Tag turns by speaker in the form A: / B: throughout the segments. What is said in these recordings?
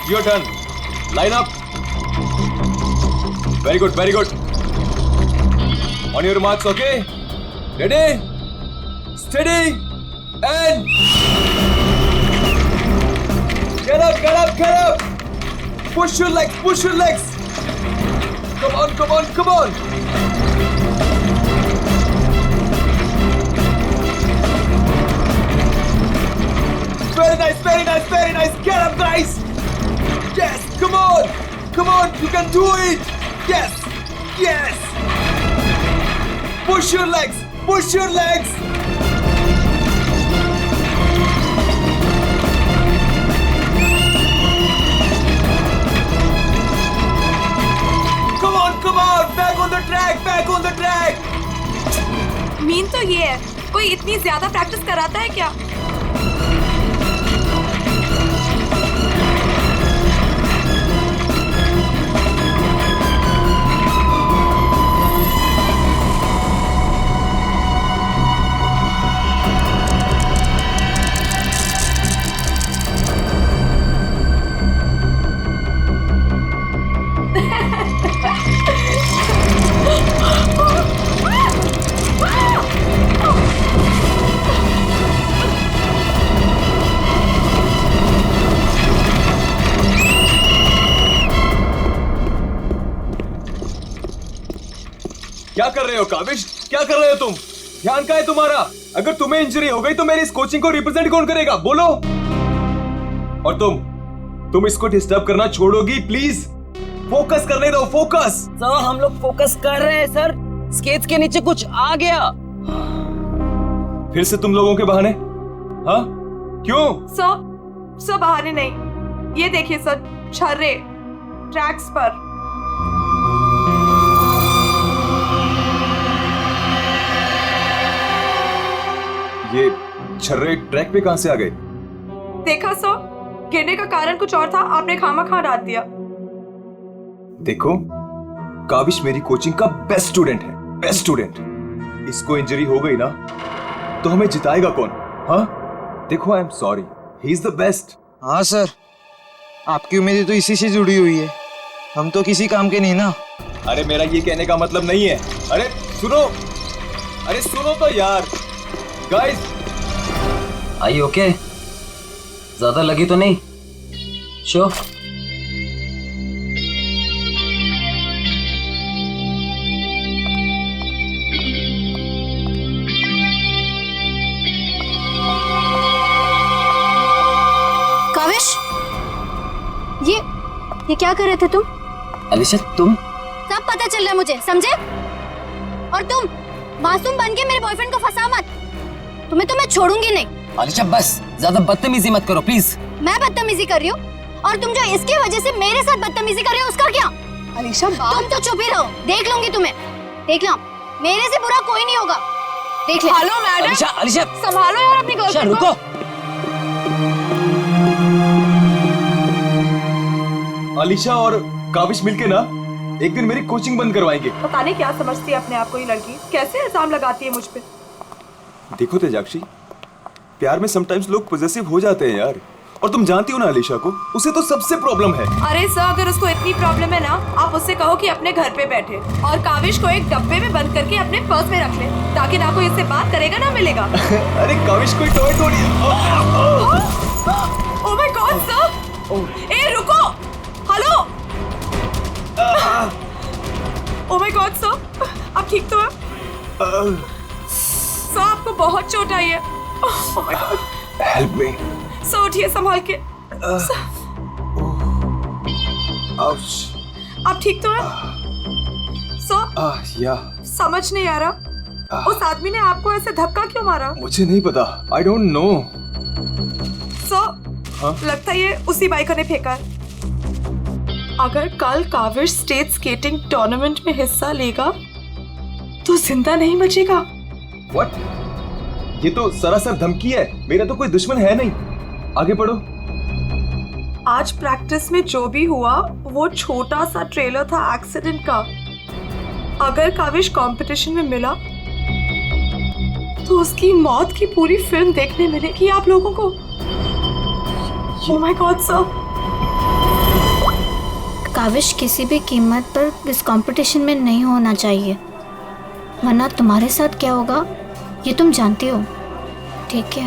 A: your turn. Line up. Very good, very good. On your marks, okay? Ready? Steady. And get up, get up, get up. Push your legs, push your legs. Come on, come on, come on. Very nice, very nice, very nice. Get up, guys. Yes, come on. Come on, you can do it. Yes, yes. Push your legs, push your legs. Come on, back on the track, back on the track.
B: Mean तो ये है, कोई इतनी ज्यादा practice कराता है क्या?
A: क्या कर रहे हो काविश? क्या कर रहे हो तुम? ध्यान कहाँ है तुम्हारा? अगर तुम्हें इंजरी हो गई तो मेरी इस कोचिंग को रिप्रेजेंट कौन करेगा? बोलो। और तुम इसको डिस्टर्ब करना छोड़ोगी प्लीज? फोकस करने दो, फोकस।
C: सर हम लोग फोकस कर रहे हैं सर। स्केट्स के नीचे कुछ आ गया।
A: फिर से तुम लोगों के बहाने? हाँ? क्यों?
B: सर बहाने नहीं, ये देखिए सर, छर्रे ट्रैक्स पर।
A: ये छर्रे ट्रैक पे कहां से आ गए?
B: देखा सर, गिरने का कारण कुछ और था, आपने खामखा डाल दिया।
A: देखो, काविश मेरी कोचिंग का बेस्ट स्टूडेंट है, बेस्ट स्टूडेंट। इसको इंजरी हो गई ना तो हमें जिताएगा कौन? हाँ? देखो, I am sorry, he is the best.
D: हाँ सर, आपकी उम्मीदें तो इसी से जुड़ी हुई है, हम तो किसी काम के नहीं ना।
A: अरे मेरा ये कहने का मतलब नहीं है। अरे सुनो तो यार। गाइस,
C: आई ओके? ज्यादा लगी तो नहीं? शो
E: काविश, ये क्या कर रहे थे तुम?
C: अलीशा तुम?
E: सब पता चल रहा है मुझे, समझे? और तुम मासूम बन के मेरे बॉयफ्रेंड को फंसा मत, तुम्हें तो मैं छोड़ूंगी नहीं।
C: अलीशा बस ज्यादा बदतमीजी मत करो प्लीज।
E: मैं बदतमीजी कर रही हूँ और तुम जो इसकी वजह से मेरे साथ बदतमीजी कर रहे हो उसका क्या?
B: अलीशा
E: तुम तो चुप ही रहो, देख लूंगी तुम्हें, देख लो, मेरे से बुरा कोई नहीं होगा, देख ले।
B: हेलो मैडम,
C: अलीशा
B: संभालो यार अपनी गर्लफ्रेंड को।
C: रुको।
A: अलीशा और काविश मिलके ना एक दिन मेरी कोचिंग बंद करवाएंगे।
B: पता नहीं क्या समझती है अपने आप को ये लड़की, कैसे इल्जाम लगाती है मुझ पे।
A: देखो तेजाक्षी, प्यार में समटाइम्स लोग पॉजेसिव हो जाते हैं यार, और तुम जानती हो ना अलीशा को, उसे तो सबसे प्रॉब्लम है।
B: अरे सर, अगर उसको इतनी प्रॉब्लम है ना, आप उससे कहो कि अपने घर पे बैठे और काविश को एक डब्बे में बंद करके अपने पर्स में रख ले, ताकि ना कोई इससे बात करेगा ना मिलेगा।
A: अरे काविश कोई टॉय थोड़ी है।
B: ओह माय गॉड सर, ए रुको, hello. Oh my God sir, आप ठीक तो हैं? सर आपको बहुत चोट आई है। ओह my God,
A: help me.
B: Sir उठिए संभाल के। आप ठीक तो हैं? सर
A: या
B: समझ नहीं आ रहा, उस आदमी ने आपको ऐसे धक्का क्यों मारा?
A: मुझे नहीं पता, आई डोंट नो।
B: सर लगता है ये उसी बाइकर ने फेंका है। अगर कल काविश स्टेट स्केटिंग टूर्नामेंट में हिस्सा लेगा तो जिंदा नहीं बचेगा।
A: व्हाट? ये तो सरासर धमकी है, मेरा तो कोई दुश्मन है नहीं। आगे पढ़ो।
B: आज प्रैक्टिस में जो भी हुआ वो छोटा सा ट्रेलर था एक्सीडेंट का। अगर काविश कंपटीशन में मिला तो उसकी मौत की पूरी फिल्म देखने मिलेगी आप लोगों को। Oh my God sir.
E: काविश किसी भी कीमत पर इस कंपटीशन में नहीं होना चाहिए, वरना तुम्हारे साथ क्या होगा ये तुम जानती हो, ठीक है?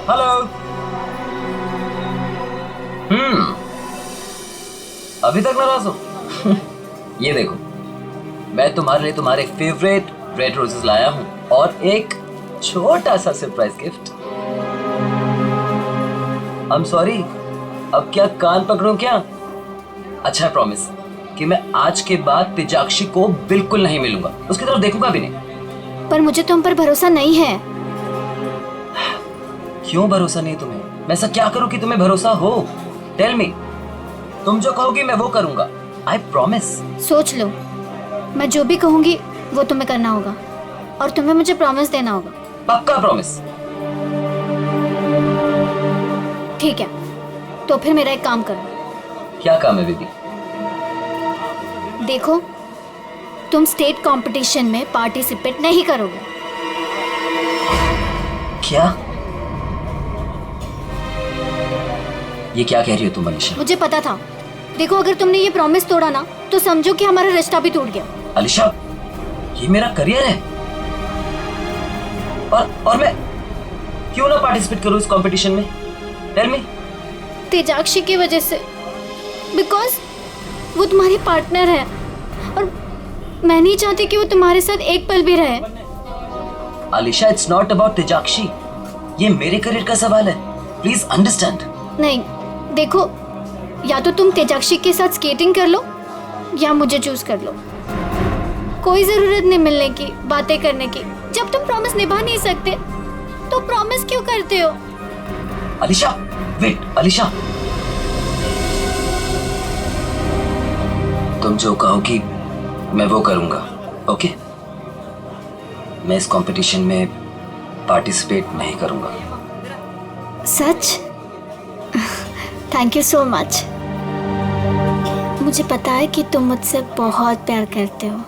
F: हेलो। अभी तक नाराज हो? ये देखो, मैं तुम्हारे लिए तुम्हारे फेवरेट रेड रोजेस लाया हूँ और एक छोटा सा surprise gift. I am sorry, अब क्या कान पकड़ूं क्या? अच्छा, प्रॉमिस कि मैं आज के बाद तेजाक्षी को बिल्कुल नहीं मिलूंगा, उसकी तरफ देखूंगा भी नहीं।
E: पर मुझे तुम पर भरोसा नहीं है।
F: क्यों भरोसा नहीं तुम्हें? मैं ऐसा क्या करूं कि तुम्हें भरोसा हो? Tell me. तुम जो कहोगी मैं वो करूंगा, आई प्रॉमिस।
E: सोच लो, मैं जो भी कहूंगी वो तुम्हें करना होगा और तुम्हें मुझे प्रॉमिस देना होगा।
F: पक्का प्रॉमिस?
E: ठीक है, तो फिर मेरा एक काम करो।
F: क्या काम है बेबी?
E: देखो, तुम स्टेट कंपटीशन में पार्टिसिपेट नहीं करोगे।
F: क्या? ये क्या कह रही हो तुम अलीशा?
E: मुझे पता था। देखो, अगर तुमने ये प्रॉमिस तोड़ा ना तो समझो कि हमारा रिश्ता भी टूट गया।
F: अलीशा, ये मेरा करियर है और मैं क्यों ना पार्टिसिपेट करूं इस कंपटीशन में? Tell me.
E: तेजाक्षी की वजह से, बिकॉज वो तुम्हारी पार्टनर है और मैं नहीं चाहती कि वो तुम्हारे साथ एक पल भी रहे।
F: अलीशा, इट्स नॉट अबाउट तेजाक्षी, ये मेरे करियर का सवाल है, प्लीज अंडरस्टैंड।
E: नहीं, देखो, या तो तुम तेजाक्षी के साथ स्केटिंग कर लो या मुझे चूज कर लो। कोई जरूरत नहीं मिलने की, बातें करने की। जब तुम प्रॉमिस निभा नहीं सकते तो प्रॉमिस क्यों करते हो?
F: अलीशा, वेट अलीशा, तुम जो कहोगी मैं वो करूंगा, ओके? मैं इस कंपटीशन में पार्टिसिपेट नहीं करूंगा।
E: सच? Thank you so much. मुझे पता है कि तुम मुझसे बहुत प्यार करते हो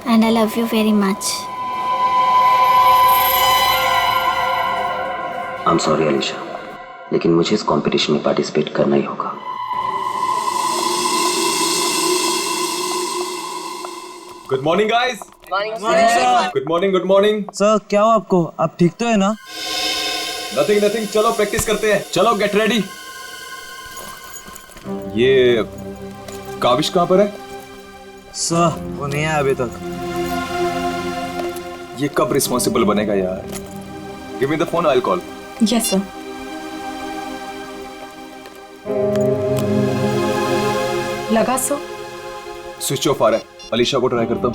E: and I love you very much.
F: I am sorry Alisha, लेकिन मुझे इस कंपटीशन में पार्टिसिपेट करना ही होगा।
A: Good morning guys. Good morning, good morning.
D: Sir क्या हो आपको? आप ठीक तो है ना?
A: नथिंग नथिंग, चलो प्रैक्टिस करते हैं। चलो गेट रेडी। ये काविश कहाँ पर है?
D: सर वो नहीं आया अभी तक।
A: ये कब रिस्पॉन्सिबल बनेगा यार? Give me the phone, I will call.
B: Yes sir. लगा सो?
A: स्विच ऑफ आ रहा है। अलीशा को ट्राई करता हूँ।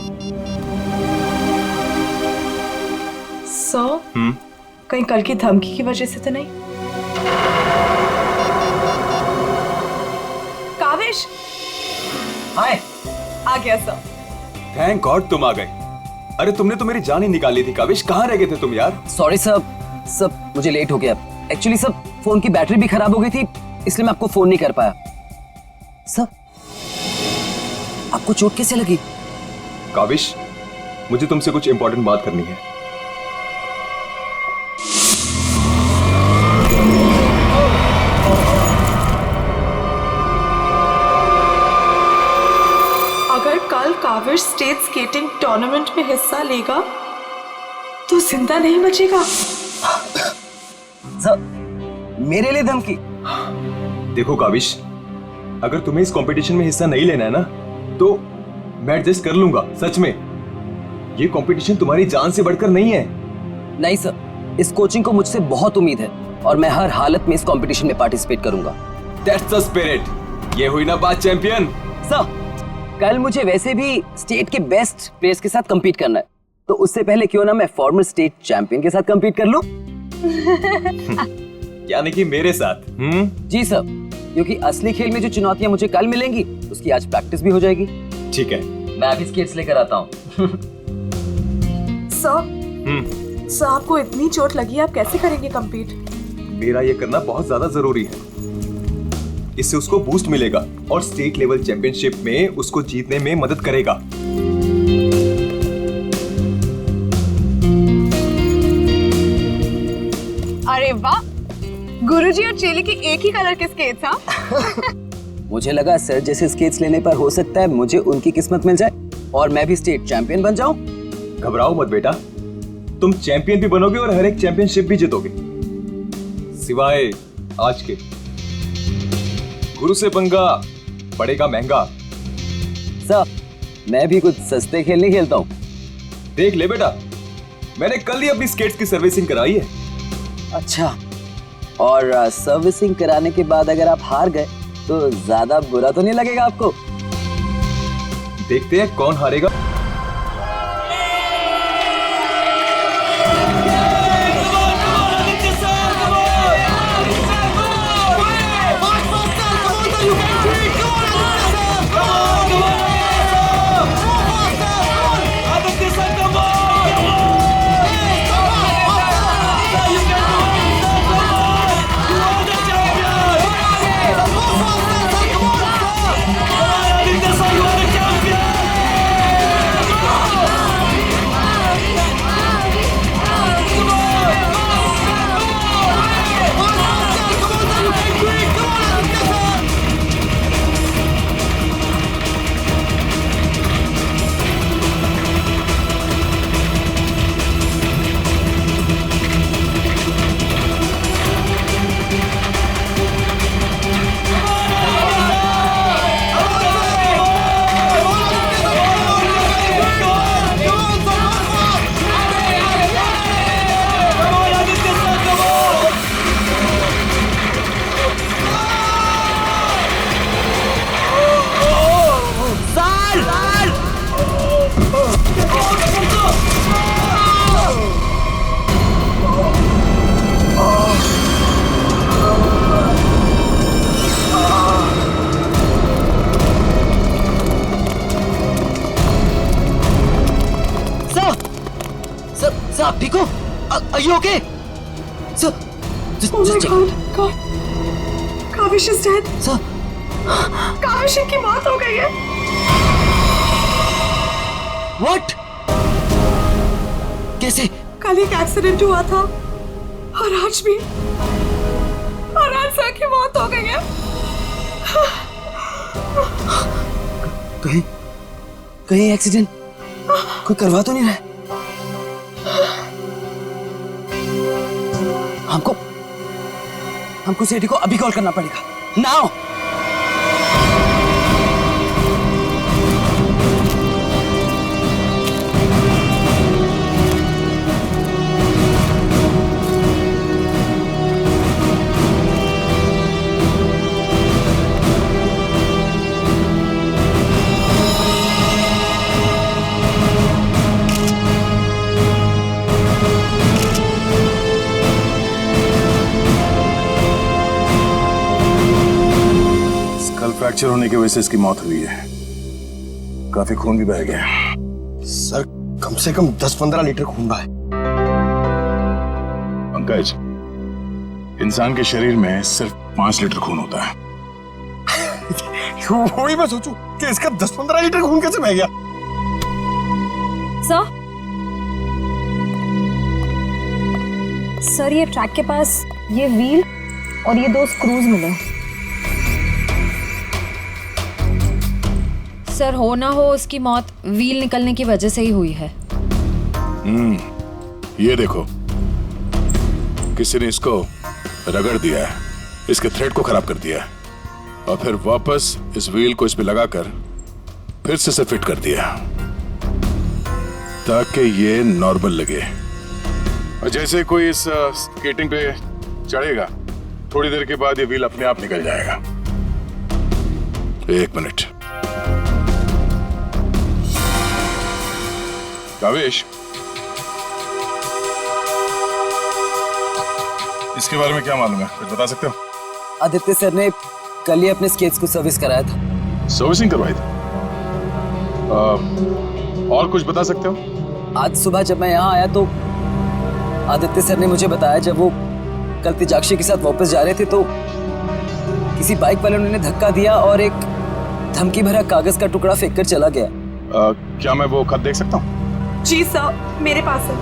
B: सो कहीं कल की धमकी की वजह से तो नहीं? काविश
F: हाय।
B: आ गया सर।
A: थैंक गॉड तुम आ गए। अरे तुमने तो मेरी जान ही निकाली थी काविश, कहाँ रह गए थे तुम यार?
F: सॉरी सब मुझे लेट हो गया। एक्चुअली सब फोन की बैटरी भी खराब हो गई थी, इसलिए मैं आपको फोन नहीं कर पाया। सब आपको चोट कैसे लगी?
A: काविश, मुझे तुमसे कुछ इंपॉर्टेंट बात करनी है।
B: अगर कल काविश स्टेट स्केटिंग टूर्नामेंट में हिस्सा लेगा तो जिंदा नहीं बचेगा।
F: सब मेरे लिए धमकी?
A: देखो काविश, अगर तुम्हें इस कंपटीशन में हिस्सा नहीं लेना है ना तो मैं एडजस्ट कर लूंगा। सच में ये कंपटीशन तुम्हारी जान से बढ़कर नहीं है।
F: नहीं सर, इस कोचिंग को मुझसे बहुत उम्मीद है और मैं हर हालत में इस कंपटीशन में पार्टिसिपेट करूंगा।
A: That's the spirit. ये हुई ना बात चैंपियन।
F: सर, कल मुझे वैसे भी स्टेट के बेस्ट प्लेयर्स के साथ compete करना है, तो उससे पहले क्यों ना मैं फॉर्मर स्टेट चैंपियन के साथ compete कर लूं?
A: यानी कि मेरे साथ?
F: जी सर, क्योंकि असली खेल में जो चुनौतियां मुझे कल मिलेंगी उसकी आज प्रैक्टिस भी हो जाएगी।
A: ठीक है,
F: मैं अभी स्केट्स लेकर आता हूँ।
B: सर आपको इतनी चोट लगी, आप कैसे करेंगे compete?
A: मेरा ये करना बहुत ज्यादा जरूरी है। इससे उसको बूस्ट मिलेगा और स्टेट लेवल चैंपियनशिप में उसको जीतने में मदद करेगा।
B: अरे वाह, गुरुजी और चेली के एक ही कलर के स्केट्स, हाँ?
F: मुझे लगा सर जैसे स्केट्स लेने पर हो सकता है मुझे उनकी किस्मत मिल जाए और मैं भी स्टेट चैंपियन बन जाऊं।
A: घबराओ मत बेटा, तुम चैंपियन भी बनोगे और हर एक चैंपियनशिप भी जीतोगे, सिवाय आज के। गुरु से पंगा पड़ेगा महंगा।
F: सर मैं भी कुछ सस्ते खेल नहीं खेलता हूँ।
A: देख ले बेटा, मैंने कल ही अपनी स्केट्स की सर्विसिंग कराई है।
F: अच्छा, और सर्विसिंग कराने के बाद अगर आप हार गए तो ज्यादा बुरा तो नहीं लगेगा आपको?
A: देखते हैं कौन हारेगा।
F: आप ठीक हो? Are you okay? Sir, just
B: Oh my
F: check.
B: God. Kavish is dead.
F: Sir,
B: Kaavish की मौत हो गई है।
F: what? कैसे?
B: कल एक एक्सीडेंट हुआ था और आज भी, और आज सर की मौत हो गई है।
F: कहीं एक्सीडेंट कोई करवा तो नहीं रहा है? हमको सेठी को अभी कॉल करना पड़ेगा। नाउ!
G: फ्रैक्चर होने की वजह से इसकी मौत हुई है। काफी खून भी बह गया।
H: सर कम से कम 10-15 लीटर खून बहा है।
G: पंकज, इंसान के शरीर में सिर्फ 5 लीटर खून होता है।
H: वही मैं सोचूं कि इसका 10-15 लीटर खून कैसे बह गया।
I: सर ये ट्रैक के पास ये व्हील और ये 2 स्क्रूज मिले। सर हो ना हो उसकी मौत व्हील निकलने की वजह से ही हुई है।
G: ये देखो, किसी ने इसको रगड़ दिया है, इसके थ्रेड को खराब कर दिया है और फिर वापस इस व्हील को इस पे लगाकर फिर से इसे फिट कर दिया ताकि ये नॉर्मल लगे। और जैसे कोई इस स्केटिंग पे चढ़ेगा, थोड़ी देर के बाद ये व्हील अपने आप निकल जाएगा। 1 मिनट। कावेश, इसके बारे में क्या मालूम है? कुछ बता सकते हो?
F: आदित्य सर ने कल ही अपने स्केट्स को सर्विस कराया था।
G: सर्विसिंग करवाई थी? और कुछ बता सकते हो?
F: आज सुबह जब मैं यहाँ आया तो आदित्य सर ने मुझे बताया जब वो कल तेजाक्षी के साथ वापस जा रहे थे तो किसी बाइक वाले ने उन्हें धक्का दिया और एक धमकी भरा कागज का टुकड़ा फेंक कर चला गया।
G: क्या मैं वो खत देख सकता हूँ?
B: जी सर, मेरे पास है।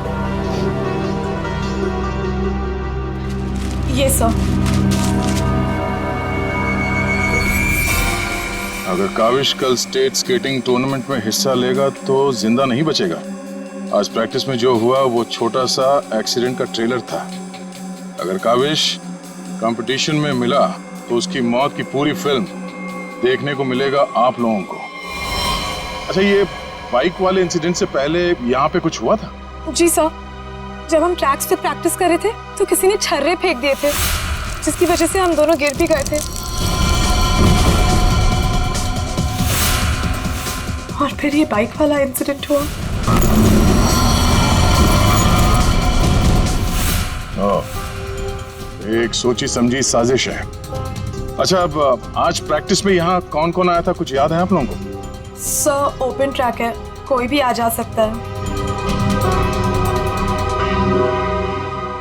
B: ये सर।
G: अगर काविश कल स्टेट स्केटिंग टूर्नामेंट में हिस्सा लेगा तो जिंदा नहीं बचेगा। आज प्रैक्टिस में जो हुआ वो छोटा सा एक्सीडेंट का ट्रेलर था। अगर काविश कंपटीशन में मिला तो उसकी मौत की पूरी फिल्म देखने को मिलेगा आप लोगों को। अच्छा, ये बाइक वाले इंसिडेंट से पहले यहाँ पे कुछ हुआ था?
B: जी सर, जब हम ट्रैक्स पे प्रैक्टिस कर रहे थे तो किसी ने छर्रे फेंक दिए थे, जिसकी वजह से हम दोनों गिर भी गए थे। और फिर ये बाइक वाला इंसिडेंट हुआ।
G: एक सोची समझी साजिश है। अच्छा, अब आज प्रैक्टिस में यहाँ कौन कौन आया था, कुछ याद है आप लोगों को?
B: सर ओपन ट्रैक है, कोई भी आ जा सकता है।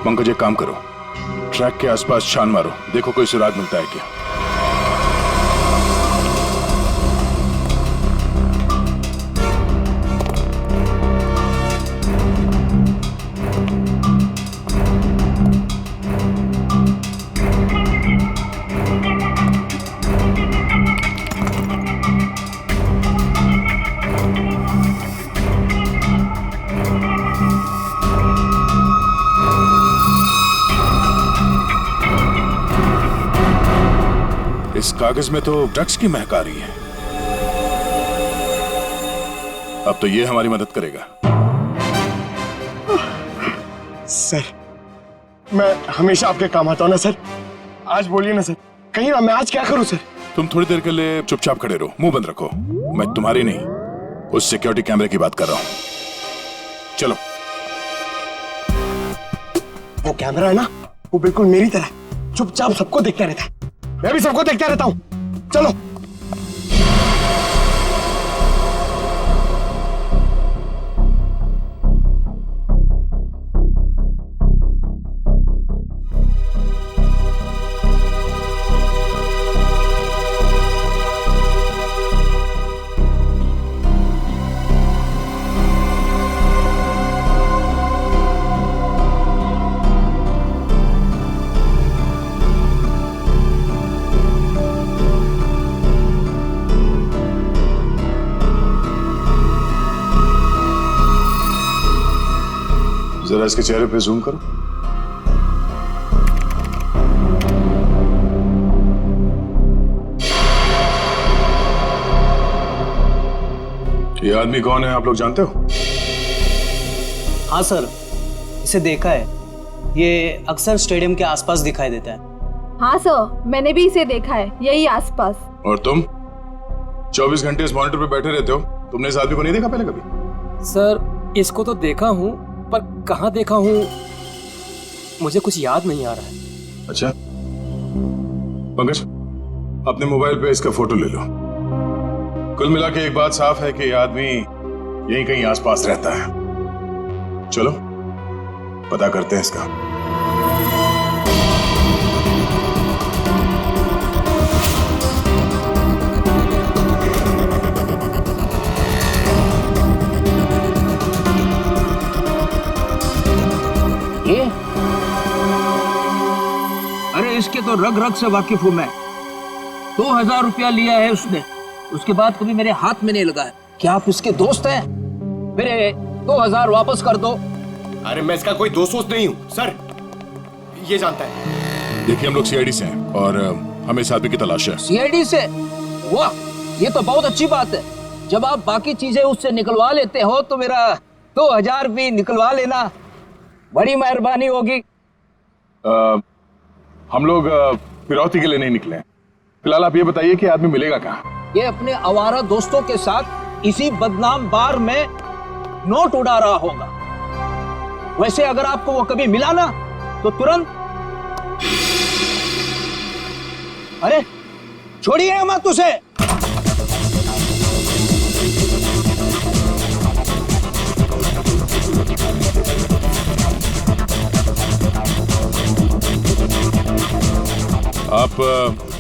G: पंकज, एक काम करो, ट्रैक के आसपास छान मारो, देखो कोई सुराग मिलता है क्या। इस कागज में तो ड्रग्स की महक आ रही है। अब तो ये हमारी मदद करेगा।
H: सर, मैं हमेशा आपके काम आता हूँ ना सर। आज बोलिए ना सर, कहीं ना मैं आज क्या करूँ सर?
G: तुम थोड़ी देर के लिए चुपचाप खड़े रहो, मुंह बंद रखो। मैं तुम्हारी नहीं, उस सिक्योरिटी कैमरे की बात कर रहा हूँ। चलो।
H: वो कैमरा है ना, वो बिल्कुल मेरी तरह चुपचाप सबको देखता रहता है। मैं भी सबको देखता रहता हूँ। चलो।
G: जरा इसके चेहरे पे जूम करो। ये आदमी कौन है, आप लोग जानते हो?
C: हाँ सर, इसे देखा है। ये अक्सर स्टेडियम के आसपास दिखाई देता है।
I: हाँ सर, मैंने भी इसे देखा है, यही आसपास।
G: और तुम 24 घंटे इस मॉनिटर पे बैठे रहते हो, तुमने इस आदमी को नहीं देखा पहले कभी?
F: सर, इसको तो देखा हूँ, पर कहाँ देखा हूँ मुझे कुछ याद नहीं आ रहा है।
G: अच्छा, पंकज, अपने मोबाइल पे इसका फोटो ले लो। कुल मिला के एक बात साफ है कि ये आदमी यहीं कहीं आसपास रहता है। चलो पता करते हैं इसका।
C: ये? अरे इसके तो रग रग से वाकिफ हूं मैं। 2000 रुपया लिया है उसने, उसके बाद कभी मेरे हाथ में नहीं लगा है। क्या आप उसके दोस्त हैं? मेरे 2000 वापस कर दो।
A: अरे मैं इसका कोई दोस्त वोस्त नहीं हूँ सर, ये जानता है।
G: देखिए, हम लोग सीआईडी से हैं और हमें इस आदमी की तलाश है।
C: सीआईडी से? वाह, ये तो बहुत अच्छी बात है। जब आप बाकी चीजें उससे निकलवा लेते हो तो मेरा 2000 भी निकलवा लेना, बड़ी मेहरबानी होगी।
G: हम लोग फिरौती के लिए नहीं निकले हैं। फिलहाल आप ये बताइए कि आदमी मिलेगा कहाँ?
C: ये अपने आवारा दोस्तों के साथ इसी बदनाम बार में नोट उड़ा रहा होगा। वैसे अगर आपको वो कभी मिला ना तो तुरंत, अरे छोड़िए मत उसे।
G: आप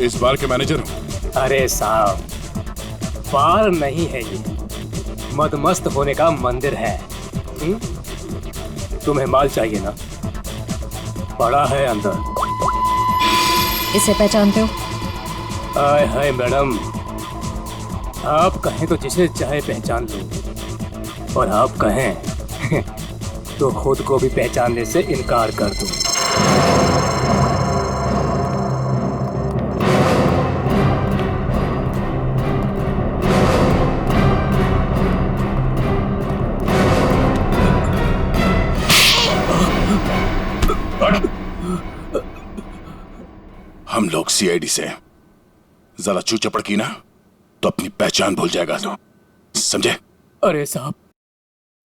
G: इस बार के मैनेजर हो?
F: अरे साहब, बार नहीं है ये, मदमस्त होने का मंदिर है। तुम्हें माल चाहिए ना, बड़ा है अंदर।
I: इसे पहचानते हो?
F: हाय हाय मैडम,
J: आप कहें तो जिसे चाहे पहचान लो, और आप कहें तो खुद को भी पहचानने से इनकार कर दूं।
G: हम लोग सीआईडी से जरा चू चपड़ की ना तो अपनी पहचान भूल जाएगा तो, समझे?
J: अरे साहब,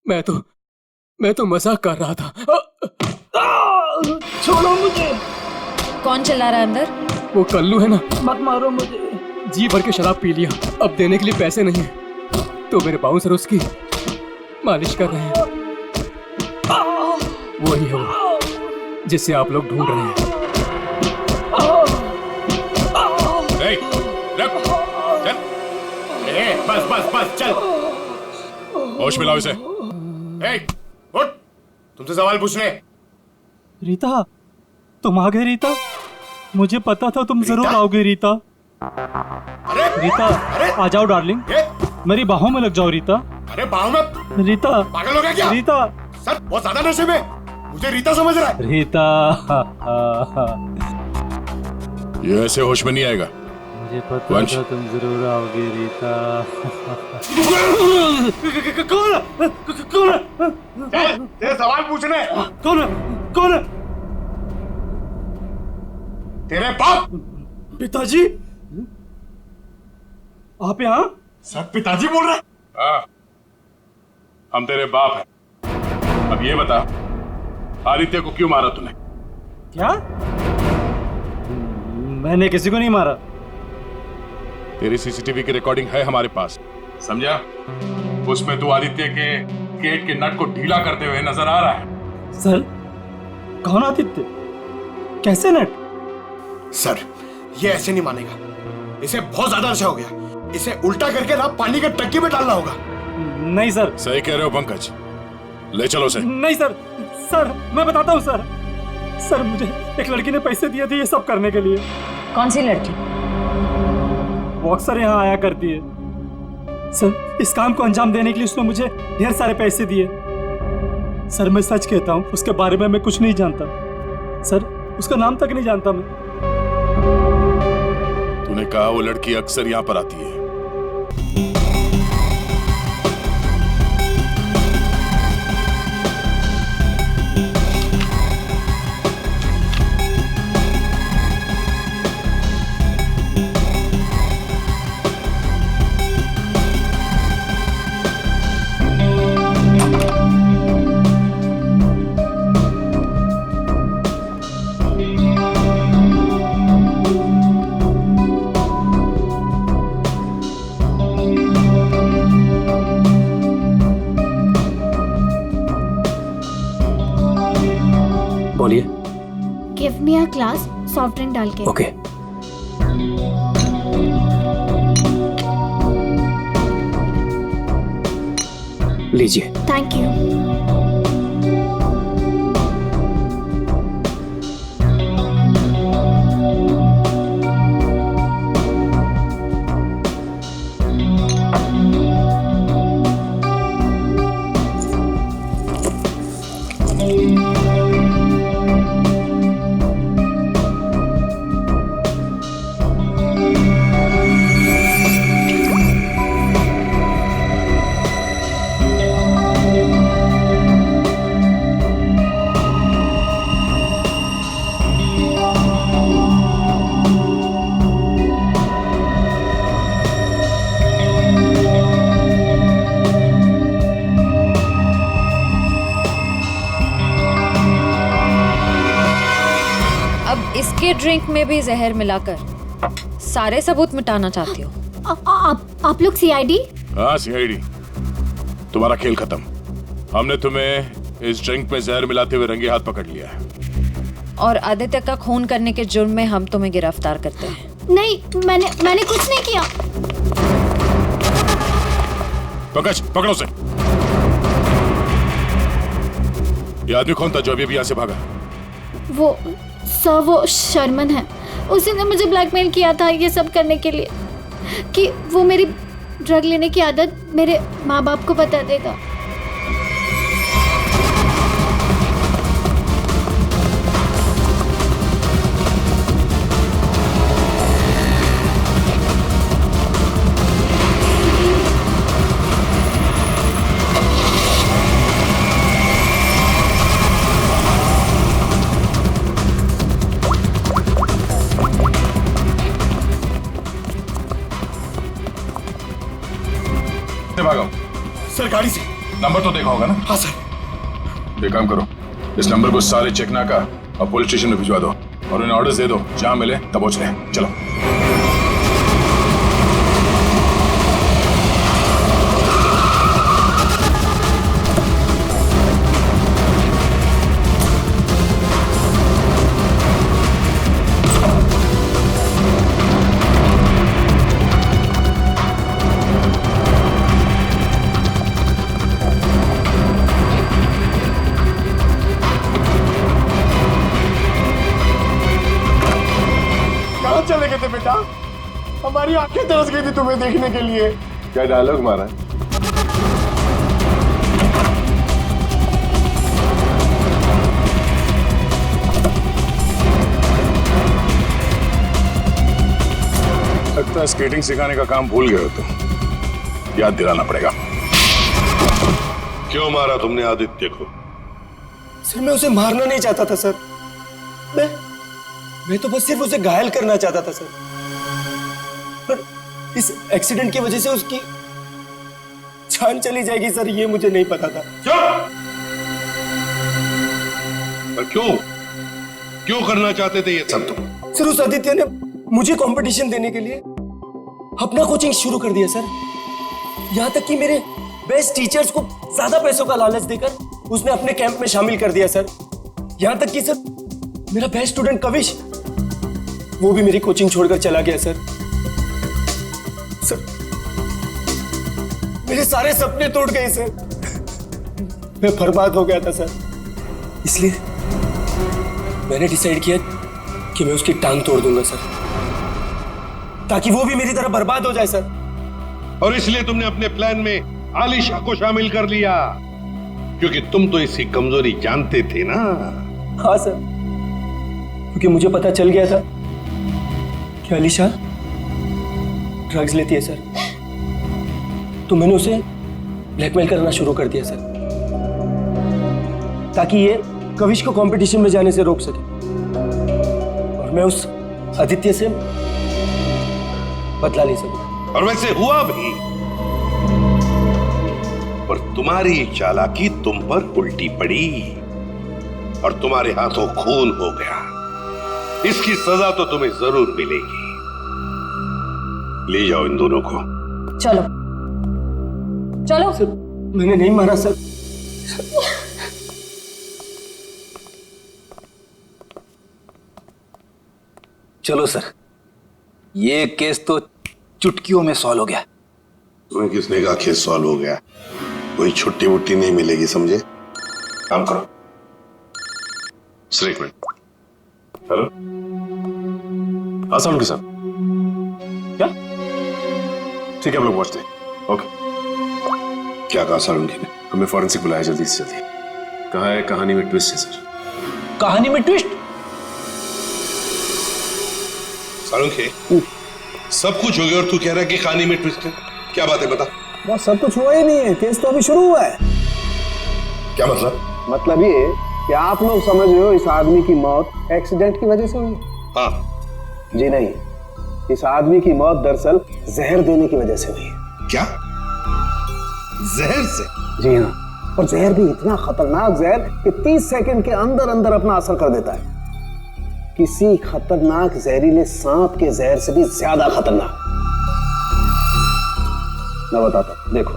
J: मैं तो मजाक कर रहा था।
C: छोड़ो मुझे।
I: कौन चला रहा है अंदर?
J: वो कल्लू है ना,
C: मत मारो मुझे।
J: जी भर के शराब पी लिया, अब देने के लिए पैसे नहीं है, तो मेरे बाउंसर उसकी मालिश कर रहे हैं। वही है वो जिसे आप लोग ढूंढ रहे हैं।
G: चल, बस चल। होश में लाओ इसे। उठ, तुमसे सवाल पूछने।
K: रीता, तुम आ गए रीता? मुझे पता था तुम जरूर आओगे रीता।
G: अरे
K: रीता, आ जाओ डार्लिंग, मेरी बाहों में लग जाओ रीता।
G: अरे बाहों में?
K: रीता,
G: पागल हो गया क्या?
K: रीता
G: सर बहुत ज्यादा नशे में, मुझे रीता समझ रहा है।
K: रीता,
G: ये ऐसे होश में नहीं आएगा।
K: मुझे पता था तुम जरूर आओगे रीता। कौन?
G: तेरे सवाल पूछने।
K: कौन?
G: तेरे बाप।
K: पिताजी, आप यहाँ?
G: सब पिताजी बोल रहे? हाँ, हम तेरे बाप हैं। अब ये बता, आदित्य को क्यों मारा तूने?
K: क्या? मैंने किसी को नहीं मारा।
G: तेरी सीसीटीवी की रिकॉर्डिंग है हमारे पास, समझा? उसमें तू आदित्य के गेट के नट को ढीला करते हुए नजर आ रहा है।
K: सर, कौन आदित्य? कैसे नट?
H: सर, ये ऐसे नहीं मानेगा, इसे बहुत ज्यादा नशा हो गया, इसे उल्टा करके ना पानी के टंकी में डालना होगा।
K: नहीं सर।
G: सही कह रहे हो पंकज, ले चलो उसे।
K: नहीं सर, सर मैं बताता हूँ सर। सर, मुझे एक लड़की ने पैसे दिए थे ये सब करने के लिए।
I: कौन सी लड़की?
K: वो अक्सर यहाँ आया करती है सर। इस काम को अंजाम देने के लिए उसने मुझे ढेर सारे पैसे दिए। सर, मैं सच कहता हूँ, उसके बारे में मैं कुछ नहीं जानता सर, उसका नाम तक नहीं जानता मैं।
G: तूने कहा वो लड़की अक्सर यहाँ पर आती है।
J: बोलिए।
E: Give me a glass soft drink डाल के।
J: ओके। लीजिए।
E: Thank you.
I: इसके ड्रिंक में भी जहर मिलाकर सारे सबूत मिटाना चाहती हो?
E: आप लोग सीआईडी?
G: हाँ, सीआईडी। तुम्हारा खेल खत्म। हमने तुम्हें इस ड्रिंक में जहर मिलाते हुए रंगे हाथ पकड़ लिया है।
I: और आदित्य का खून करने के जुर्म में हम तुम्हें गिरफ्तार करते हैं।
E: नहीं, मैंने कुछ नहीं किया।
G: पंकज, पकड़ो उसे। ये आदमी कौन था जो अभी यहाँ से भागा?
E: वो शर्मन है। उसी ने मुझे ब्लैकमेल किया था ये सब करने के लिए, कि वो मेरी ड्रग लेने की आदत मेरे माँ बाप को बता देगा।
G: भागो
H: सर गाड़ी से।
G: नंबर तो देखा होगा ना?
H: हाँ सर।
G: एक काम करो, इस नंबर को सारे चेकना का और पुलिस स्टेशन में भिजवा दो और उन्हें ऑर्डर्स दे दो, जहां मिले तब पहुंच रहे। चलो।
H: चले गए थे बेटा, हमारी आंखें तरस गई थी तुम्हें देखने के लिए।
G: क्या डायलॉग मारा है? लगता है स्केटिंग सिखाने का काम भूल गए हो तुम, याद दिलाना पड़ेगा।
L: क्यों मारा तुमने आदित्य को?
H: सर मैं उसे मारना नहीं चाहता था सर, मैं तो बस सिर्फ उसे घायल करना चाहता था सर, पर इस एक्सीडेंट की वजह से उसकी जान चली जाएगी सर, ये मुझे नहीं पता था।
L: पर क्यों करना चाहते थे ये सब तुम?
H: सर उस आदित्य ने मुझे कंपटीशन देने के लिए अपना कोचिंग शुरू कर दिया सर, यहां तक कि मेरे बेस्ट टीचर्स को ज्यादा पैसों का लालच देकर उसने अपने कैंप में शामिल कर दिया सर। यहां तक कि सर मेरा बेस्ट स्टूडेंट कविश, वो भी मेरी कोचिंग छोड़कर चला गया सर। सर मेरे सारे सपने टूट गए सर, मैं बर्बाद हो गया था सर, इसलिए मैंने डिसाइड किया कि मैं उसकी टांग तोड़ दूंगा सर, ताकि वो भी मेरी तरह बर्बाद हो जाए सर।
L: और इसलिए तुमने अपने प्लान में आलिशा को शामिल कर लिया, क्योंकि तुम तो इसकी कमजोरी जानते थे ना।
H: हाँ सर, क्योंकि मुझे पता चल गया था कि आलिशा ड्रग्स लेती है सर, तो मैंने उसे ब्लैकमेल करना शुरू कर दिया सर, ताकि ये कविश को कंपटीशन में जाने से रोक सके और मैं उस आदित्य से बदला ले सकूं।
L: और वैसे हुआ भी, पर तुम्हारी चालाकी तुम पर उल्टी पड़ी और तुम्हारे हाथों खून हो गया। इसकी सजा तो तुम्हें जरूर मिलेगी। ले जाओ इन दोनों को।
I: चलो चलो।
H: सर मैंने नहीं मारा सर।
C: चलो सर, ये केस तो चुटकियों में सॉल्व हो गया।
L: तुम्हें किसने कहा केस सॉल्व हो गया? कोई छुट्टी वुट्टी नहीं मिलेगी, समझे? काम करो। सर एक मिनट। हेलो, हाँ सालुंकी साहब। क्या? ठीक है, हम लोग पहुंचते हैं। ओके। क्या कहा सालुंकी ने? हमें फॉरेंसिक बुलाया जल्दी से जल्दी। कहा है कहानी में ट्विस्ट है सर।
C: कहानी में ट्विस्ट?
L: सालुंकी, सब कुछ हो गया और तू कह रहा है कि कहानी में ट्विस्ट है? क्या बात है, बता।
M: बस सब कुछ हुआ ही नहीं है, केस तो अभी शुरू हुआ है।
L: क्या मतलब?
M: मतलब ये कि आप लोग समझ रहे हो इस आदमी की मौत एक्सीडेंट की वजह से हुई?
L: हाँ।
M: जी नहीं, इस आदमी की मौत दरअसल जहर देने की वजह से हुई है।
L: क्या? जहर से?
M: जी हाँ, और जहर भी इतना खतरनाक जहर कि 30 सेकंड के अंदर अंदर अपना असर कर देता है। किसी खतरनाक जहरीले सांप के जहर से भी ज्यादा खतरनाक। मैं बताता हूं, देखो,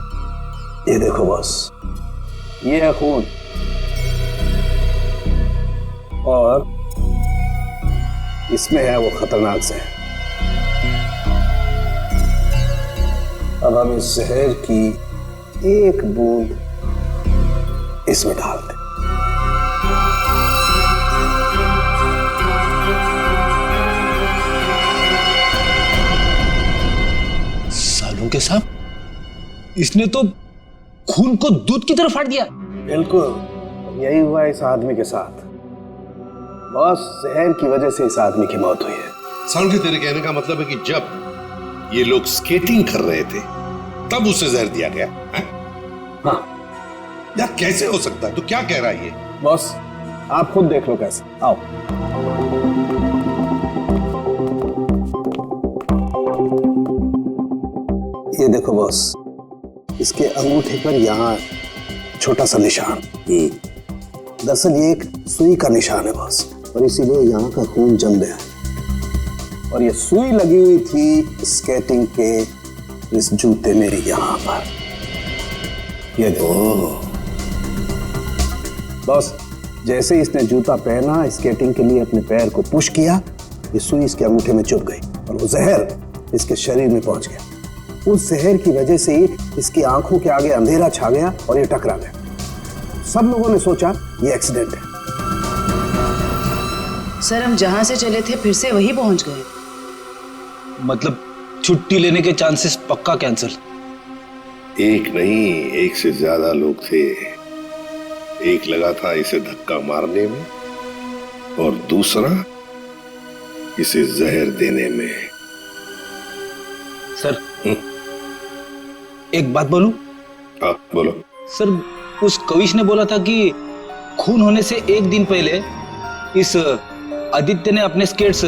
M: ये देखो बॉस, ये है खून और इसमें है वो खतरनाक जहर। अब हम इस जहर की एक बूंद इसमें डाल दें।
L: सालुंकी साहब,
C: इसने तो खून को दूध की तरह फाड़ दिया।
M: बिल्कुल यही हुआ इस आदमी के साथ। बॉस, जहर की वजह से इस आदमी की मौत हुई है।
L: सालुंखे, तेरे कहने का मतलब है कि जब ये लोग स्केटिंग कर रहे थे तब उसे जहर दिया गया है?
M: हाँ।
L: यार कैसे हो सकता है? तू क्या कह रहा है ये?
M: बॉस आप खुद देख लो कैसे। आओ। ये देखो बॉस, इसके अंगूठे पर यहाँ छोटा सा निशान। दरअसल ये एक सुई का निशान है बॉस, और इसीलिए यहाँ का खून जम गया। और ये सुई लगी हुई थी स्केटिंग के इस जूते में यहाँ पर। ये देखो बॉस, जैसे इसने जूता पहना, स्केटिंग के लिए अपने पैर को पुश किया, ये सुई इसके अंगूठे में चुभ गई और वो जहर इसके शरीर में पहुंच गया। उस जहर की वजह से ही इसकी आंखों के आगे अंधेरा छा गया और ये टकरा गया। सब लोगों ने सोचा ये एक्सीडेंट है।
N: सर, हम जहां से चले थे फिर से वही पहुंच गए।
C: मतलब छुट्टी लेने के चांसेस पक्का कैंसिल।
L: एक नहीं, एक से ज्यादा लोग थे। एक लगा था इसे धक्का मारने में और दूसरा इसे जहर देने में।
C: सर एक बात बोलूं?
L: हाँ बोलो।
C: सर, उस कविश ने बोला था कि खून होने से एक दिन पहले इस आदित्य ने अपने स्केट्स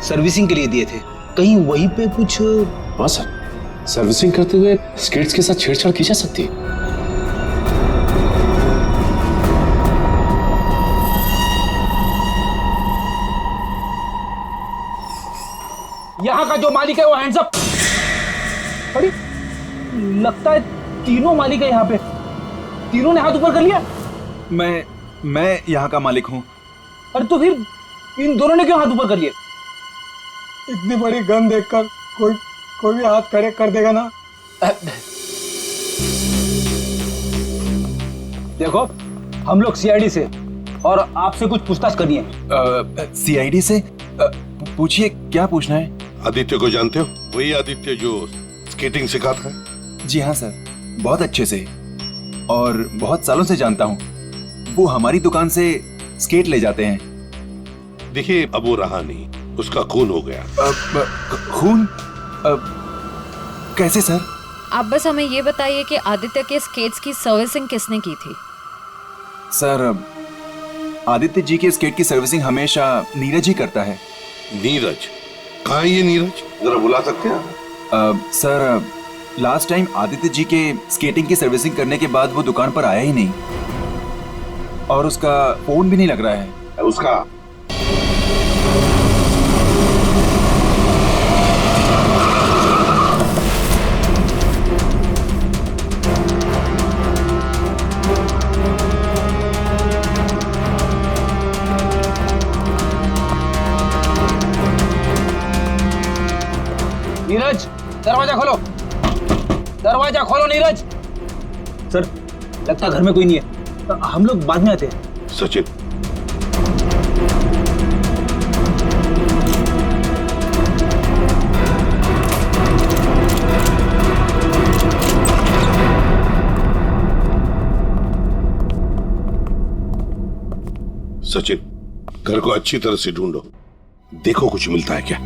C: सर्विसिंग के लिए दिए थे। कहीं वहीं पे कुछ?
O: हाँ सर, सर्विसिंग करते हुए स्केट्स के साथ छेड़छाड़ की जा सकती है।
C: यहाँ का जो मालिक है वो हैंड्स अप। अरे लगता है तीनों मालिक है यहाँ पे। तीनों ने हाथ ऊपर कर लिया।
A: मैं यहाँ का मालिक हूँ।
C: अरे तो फिर इन दोनों ने क्यों हाथ ऊपर कर लिए?
K: इतनी बड़ी गन देखकर कोई भी हाथ खड़े कर देगा ना।
C: देखो, हम लोग सीआईडी से और आपसे कुछ पूछताछ करनी है।
A: सीआईडी से? पूछिए, क्या पूछना है?
L: आदित्य को जानते हो? वही आदित्य जो स्केटिंग सिखाता है।
A: जी हाँ सर, बहुत अच्छे से और बहुत सालों से जानता हूँ। वो हमारी दुकान से स्केट ले जाते हैं।
L: देखिए, अब वो रहा नहीं, उसका खून हो गया।
A: खून? कैसे सर?
I: आप बस हमें ये बताइए कि आदित्य के स्केट्स की सर्विसिंग किसने की थी?
A: सर, आदित्य जी के स्केट की सर्विसिंग हमेशा नीरज ही करता है।
L: नीरज? कहाँ है ये नीरज? जरा बुला सकते हैं?
A: Sir, last time Aditya ji के स्केटिंग की सर्विसिंग करने के बाद वो दुकान पर आया ही नहीं और उसका फोन भी नहीं लग रहा है।
L: उसका
C: नीरज, दरवाजा खोलो। दरवाजा खोलो नीरज। सर, लगता है घर में कोई नहीं है। हम लोग बाद में आते हैं।
L: सचिन, सचिन, घर को अच्छी तरह से ढूंढो, देखो कुछ मिलता है क्या।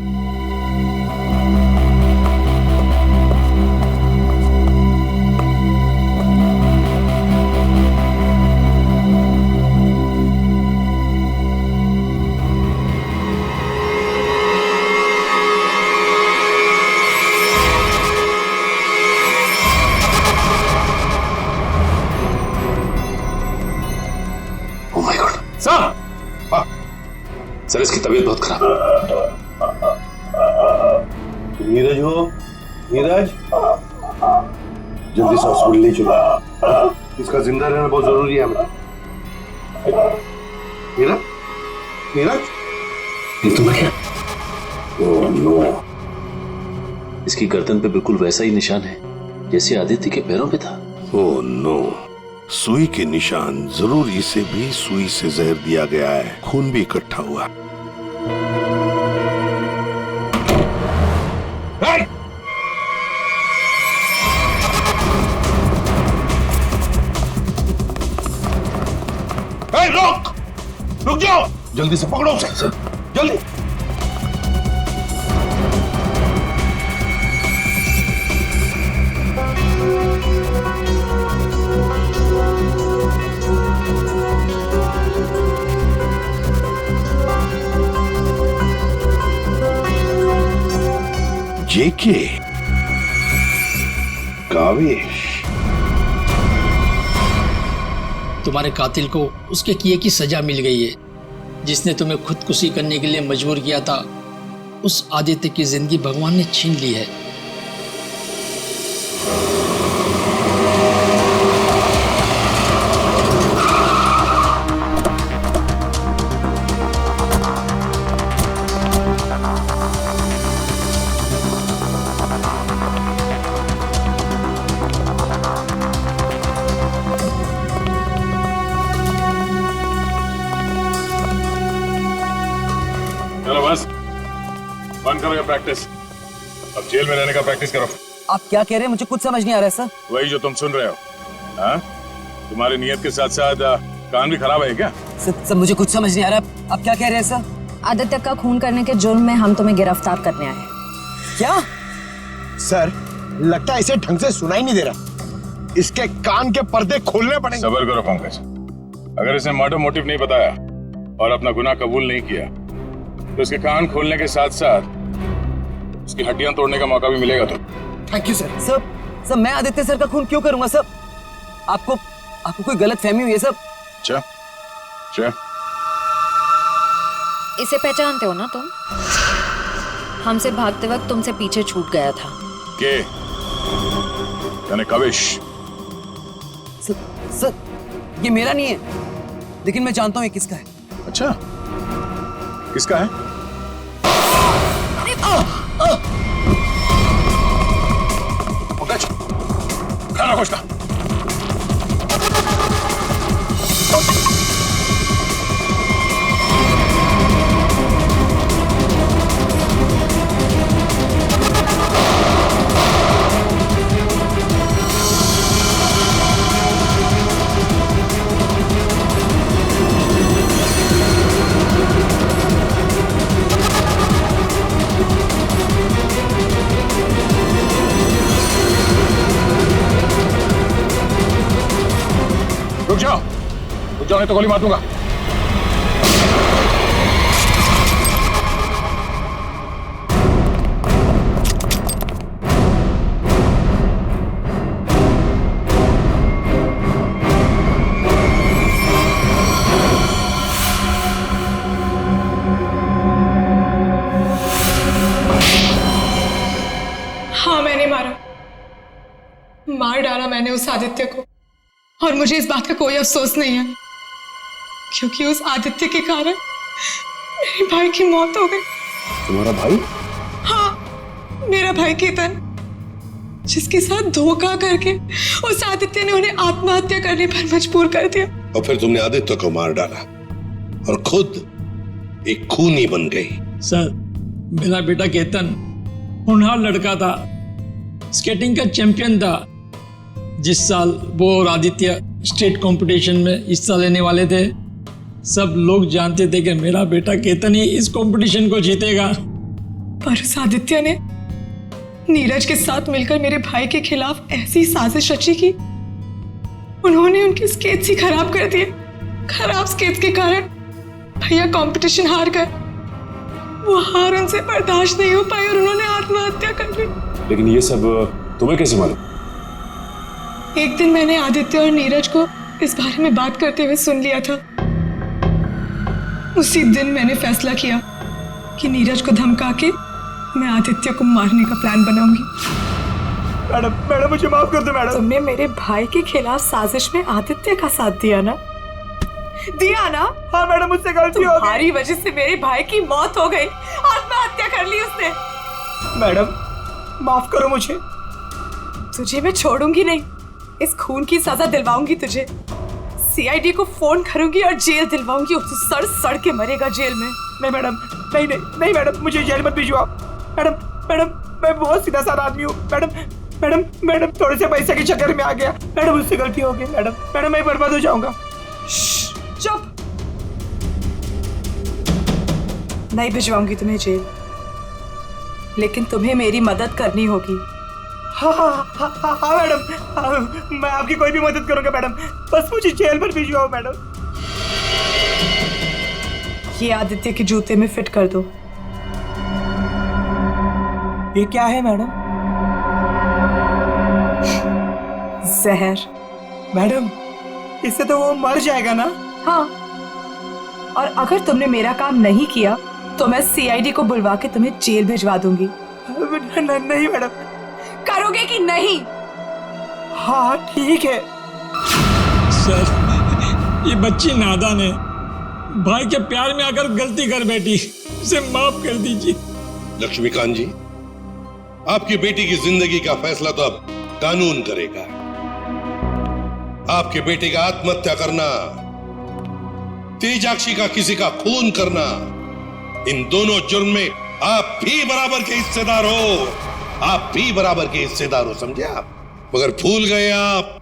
O: सर, इसकी तबीयत बहुत खराब है।
L: नीरज हो? नीरज, जल्दी से हॉस्पिटल ले चलो, इसका जिंदा रहना बहुत जरूरी है हमें। नीरज, नीरज,
O: ये तो मैं क्या?
L: ओह नो,
O: इसकी गर्दन पे बिल्कुल वैसा ही निशान है जैसे आदित्य के पैरों पे था।
L: ओह नो, सुई के निशान। जरूर इसे भी सुई से जहर दिया गया है, खून भी इकट्ठा हुआ। जल्दी से पकड़ो उसे, जल्दी। जेके कावेश,
P: तुम्हारे कातिल को उसके किए की सजा मिल गई है। जिसने तुम्हें खुदकुशी करने के लिए मजबूर किया था, उस आदित्य की जिंदगी भगवान ने छीन ली है।
G: चलो बस बंद करो ये प्रैक्टिस, अब जेल में रहने का प्रैक्टिस करो।
F: आप क्या कह रहे हैं? मुझे कुछ समझ नहीं आ रहा है सर।
G: वही जो तुम सुन रहे हो। हाँ, तुम्हारी नियत के साथ साथ कान भी खराब है क्या?
F: सर मुझे कुछ समझ नहीं आ रहा। आप क्या कह रहे हैं सर?
I: आदित्य का खून करने के जुर्म में हम तुम्हें गिरफ्तार करने आए हैं।
F: क्या
M: सर, लगता है इसे ढंग से सुनाई नहीं दे रहा, इसके कान के पर्दे खोलने पड़ेंगे।
G: सब्र करो पंकज, अगर इसने मर्डर मोटिव नहीं बताया और अपना गुनाह कबूल नहीं किया तो इसके कान खोलने के साथ साथ उसकी हड्डियां तोड़ने का मौका भी मिलेगा। तो
F: थैंक यू सर। सर मैं आदित्य सर का खून क्यों करूंगा सर? आपको कोई गलत फहमी हुई है सर?
G: अच्छा,
I: इसे पहचानते हो ना तुम? हमसे भागते वक्त तुमसे पीछे छूट गया था।
G: के यानी कावेश?
F: सर ये मेरा नहीं है, लेकिन मैं जानता हूँ ये किसका है।
G: अच्छा, किसका है? पंकज, खाना खोजना। रुक जाओ नहीं तो गोली मार दूंगा।
B: हाँ, मैंने मार डाला मैंने उस आदित्य को, और मुझे इस बात का कोई अफसोस नहीं है, क्योंकि उस आदित्य के कारण मेरे भाई की मौत हो गई।
L: तुम्हारा भाई?
B: हाँ, मेरा भाई केतन, जिसके साथ धोखा करके उस आदित्य ने उन्हें आत्महत्या करने पर मजबूर कर दिया।
L: और फिर तुमने आदित्य को मार डाला और खुद एक खूनी बन गई।
P: सर, मेरा बेटा केतन होनहार लड़का था, स्केटिंग का चैंपियन था। जिस साल वो और आदित्य स्टेट कंपटीशन में हिस्सा लेने वाले थे, सब लोग जानते थे कि मेरा बेटा केतन ही इस कंपटीशन को जीतेगा। पर उस आदित्य ने नीरज के साथ मिलकर मेरे भाई के खिलाफ ऐसी साजिश रची कि उन्होंने उनके स्केट्स ही खराब कर दिए। खराब स्केट्स के कारण भैया कंपटीशन हार गए। वो हार उनसे बर्दाश्त नहीं हो पाई और उन्होंने आत्महत्या कर ली।
G: लेकिन ये सब तुम्हें कैसे मालूम?
B: एक दिन मैंने आदित्य और नीरज को इस बारे में बात करते हुए सुन लिया था। उसी दिन मैंने फैसला किया कि नीरज को धमका के मैं आदित्य को मारने का प्लान बनाऊंगी।
K: मैडम मुझे माफ कर दो मैडम।
B: तुमने मेरे भाई के खिलाफ साजिश में आदित्य का साथ दिया ना?
K: हाँ मैडम, मुझसे गलती हो गई।
B: तुम्हारी वजह से मेरे भाई की मौत हो गई, आत्महत्या कर ली उसने।
K: मैडम माफ करो मुझे।
B: तुझे मैं छोड़ूंगी नहीं, इस खून की सजा दिलवाऊंगी तुझे। सीआईडी को फोन करूंगी और जेल दिलवाऊंगी। तू सड़ के मरेगा जेल में।
K: नहीं मैडम, नहीं मैडम, मुझे जेल मत भेजो आप। मैडम मैं बहुत सीधा साधा आदमी हूँ। मैडम थोड़े से पैसे के चक्कर में आ गया। मैडम मुझसे गलती हो गई। मैडम मैं बर्बाद हो जाऊंगा।
B: चुप। नहीं भिजवाऊंगी तुम्हें जेल, लेकिन तुम्हें मेरी मदद करनी होगी।
K: हाँ मैडम, मैं आपकी कोई भी मदद करूंगा मैडम, बस मुझे जेल पर भिजवाओ मैडम।
B: ये आदित्य के जूते में फिट कर दो।
K: ये क्या है मैडम?
B: जहर।
K: मैडम, इससे तो वो मर जाएगा ना?
B: हाँ, और अगर तुमने मेरा काम नहीं किया तो मैं सीआईडी को बुलवा के तुम्हें जेल भिजवा दूंगी।
K: नहीं मैडम।
B: करोगे कि नहीं?
K: हाँ ठीक है।
P: सर, ये बच्ची नादान है, भाई के प्यार में आकर गलती कर बैठी, इसे माफ कर दीजिए।
L: लक्ष्मीकांत जी, आपकी बेटी की जिंदगी का फैसला तो अब कानून करेगा। आपके बेटे का आत्महत्या करना, तेजाक्षी का किसी का खून करना, इन दोनों जुर्म में आप भी बराबर के हिस्सेदार हो। आप भी बराबर के हिस्सेदार हो, समझे आप? मगर भूल गए आप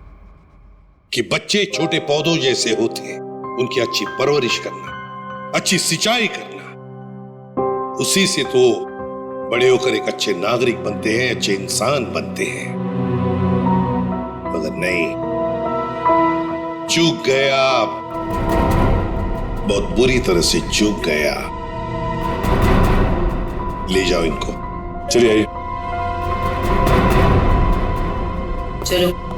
L: कि बच्चे छोटे पौधों जैसे होते, उनकी अच्छी परवरिश करना, अच्छी सिंचाई करना, उसी से तो बड़े होकर एक अच्छे नागरिक बनते हैं, अच्छे इंसान बनते हैं। मगर नहीं, चूक गए आप, बहुत बुरी तरह से चूक गया। ले जाओ इनको।
A: चलिए आइए।
N: चलो।